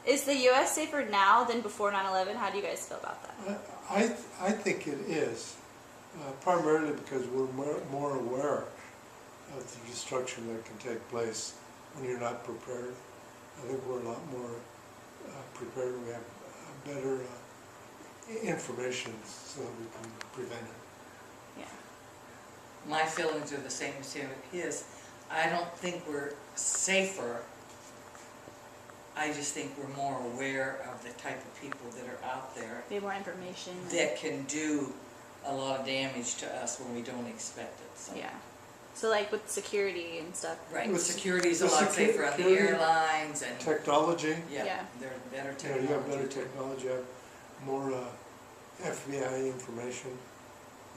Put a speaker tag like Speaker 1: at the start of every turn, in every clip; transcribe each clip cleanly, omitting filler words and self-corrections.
Speaker 1: Is the U.S. safer now than before 9/11? How do you guys feel about that?
Speaker 2: I think it is, primarily because we're more aware of the destruction that can take place when you're not prepared. I think we're a lot more prepared. We have better information so that we can prevent it.
Speaker 1: Yeah.
Speaker 3: My feelings are the same as his. I don't think we're safer. I just think we're more aware of the type of people that are out there.
Speaker 1: They have more information.
Speaker 3: That can do a lot of damage to us when we don't expect it. So.
Speaker 1: Yeah. So like with security and stuff.
Speaker 3: Right.
Speaker 2: With
Speaker 3: Security's a lot safer on the airlines and
Speaker 2: technology.
Speaker 3: yeah. They're better
Speaker 2: You
Speaker 3: technology.
Speaker 2: know, you have better technology. You have more FBI information.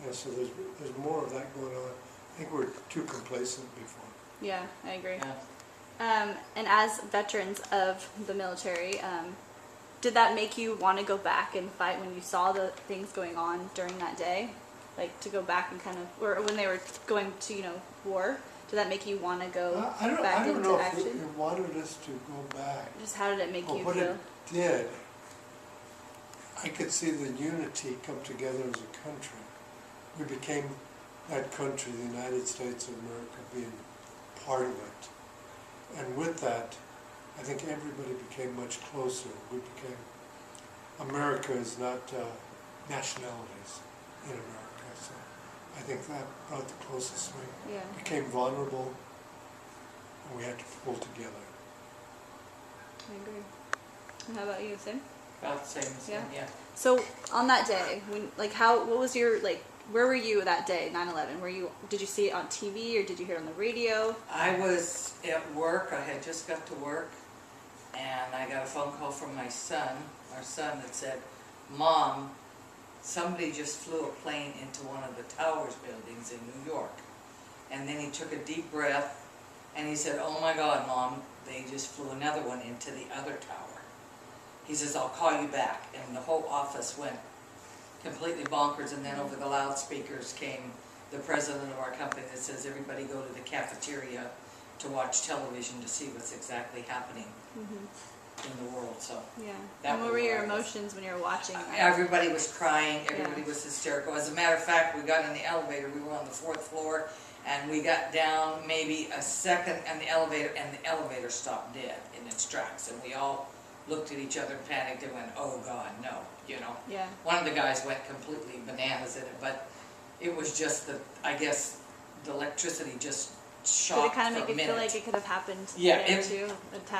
Speaker 2: Yeah, so there's more of that going on. I think we're too complacent before.
Speaker 1: Yeah, I agree.
Speaker 3: Yeah.
Speaker 1: And as veterans of the military, did that make you want to go back and fight when you saw the things going on during that day? Like to go back and kind of, or when they were going to, war? Did that make you want to go
Speaker 2: I don't
Speaker 1: back into
Speaker 2: know
Speaker 1: action?
Speaker 2: if it wanted us to go back.
Speaker 1: Just how did it make you
Speaker 2: What
Speaker 1: feel?
Speaker 2: it did, I could see the unity come together as a country. We became that country, the United States of America, being part of it. And with that, I think everybody became much closer. We became, America is not nationalities in America, so I think that brought the closest. We became vulnerable, and we had to pull together.
Speaker 1: I agree. And how about you, Sam?
Speaker 3: About the same as him, yeah.
Speaker 1: So on that day, when what was your where were you that day, 9/11? Did you see it on TV or did you hear it on the radio?
Speaker 3: I was at work. I had just got to work, and I got a phone call from my son, our son, that said, "Mom, somebody just flew a plane into one of the towers buildings in New York." And then he took a deep breath, and he said, "Oh my God, Mom, they just flew another one into the other tower." He says, "I'll call you back." And the whole office went completely bonkers, and then over the loudspeakers came the president of our company that says, "Everybody go to the cafeteria to watch television to see what's exactly happening in the world." So
Speaker 1: yeah.
Speaker 3: that
Speaker 1: And what were your emotions when you were watching that?
Speaker 3: Everybody was crying. Everybody was hysterical. As a matter of fact, we got in the elevator. We were on the 4th floor, and we got down maybe a second in the elevator, and the elevator stopped dead in its tracks, and we all looked at each other and panicked and went, "Oh God, no,"
Speaker 1: Yeah.
Speaker 3: One of the guys went completely bananas in it, but it was just I guess the electricity just shocked.
Speaker 1: Did it kind of
Speaker 3: for
Speaker 1: make
Speaker 3: a
Speaker 1: it feel
Speaker 3: minute.
Speaker 1: like it could have happened
Speaker 3: Yeah,
Speaker 1: too?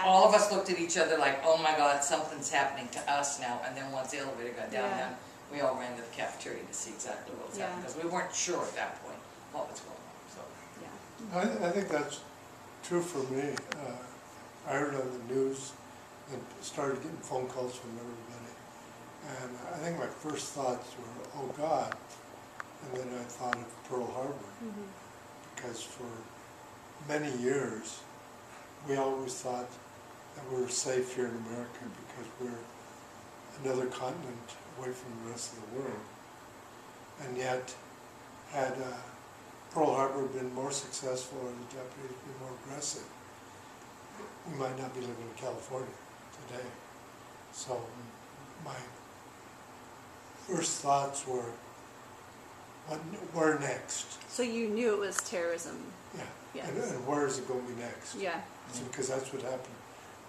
Speaker 3: All of us looked at each other like, "Oh my God, something's happening to us now." And then once the elevator got down, then we all ran to the cafeteria to see exactly what was happening, because we weren't sure at that point what was going on. So
Speaker 1: yeah.
Speaker 2: I think that's true for me. I heard on the news and started getting phone calls from everybody. And I think my first thoughts were, "Oh God," and then I thought of Pearl Harbor. Because for many years, we always thought that we were safe here in America because we're another continent away from the rest of the world. And yet, had Pearl Harbor been more successful or the Japanese been more aggressive, we might not be living in California today. So my first thoughts were, where next?
Speaker 1: So you knew it was terrorism.
Speaker 2: Yeah.
Speaker 1: Yes.
Speaker 2: And where is it going to be next?
Speaker 1: Yeah.
Speaker 2: So, because that's what happened.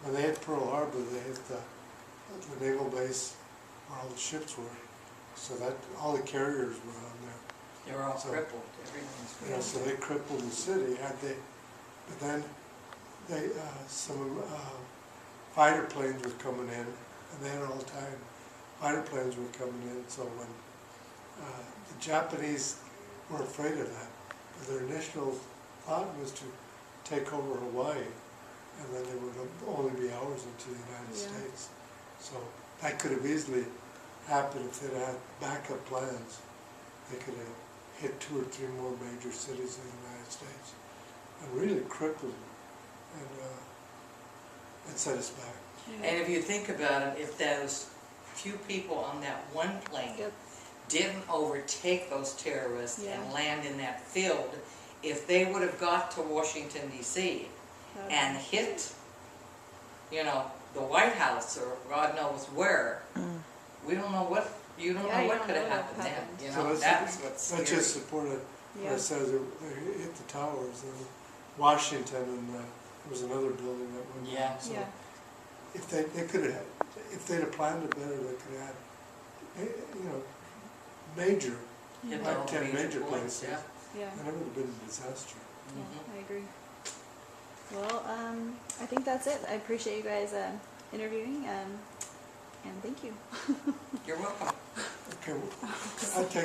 Speaker 2: When they hit Pearl Harbor, they hit the naval base where all the ships were. So that all the carriers were on there.
Speaker 3: they were all crippled. Everything's crippled.
Speaker 2: So they crippled the city. But then some fighter planes were coming in, and they had all the time fighter planes were coming in. So when the Japanese were afraid of that, but their initial thought was to take over Hawaii, and then they would only be hours into the United States. So that could have easily happened if they'd had backup plans. They could have hit 2 or 3 more major cities in the United States and really crippled them and set us back.
Speaker 3: And if you think about it, if those few people on that one plane didn't overtake those terrorists and land in that field, if they would have got to Washington, D.C. and hit, the White House or God knows where. We don't know what, you don't
Speaker 1: Yeah,
Speaker 3: know
Speaker 1: you
Speaker 3: what
Speaker 1: don't
Speaker 3: could have
Speaker 1: know what
Speaker 3: happened then,
Speaker 1: happened.
Speaker 3: you
Speaker 2: So
Speaker 3: know,
Speaker 2: let's-
Speaker 3: that's what's scary.
Speaker 2: Let's just support it,
Speaker 1: Yeah.
Speaker 2: where it says they hit the towers, and Washington, and there was another building that went down.
Speaker 3: Yeah.
Speaker 2: So
Speaker 1: Yeah.
Speaker 2: if they could have, if they'd have planned it better, they could have had, you know, major,
Speaker 3: Hit
Speaker 2: like
Speaker 3: all the
Speaker 2: 10 major
Speaker 3: points,
Speaker 2: places.
Speaker 3: yeah.
Speaker 1: Yeah.
Speaker 2: and it would have been a disaster.
Speaker 3: Mhm.
Speaker 1: Yeah, I agree. Well, I think that's it. I appreciate you guys interviewing, and thank you.
Speaker 3: You're welcome.
Speaker 2: Okay, I'll take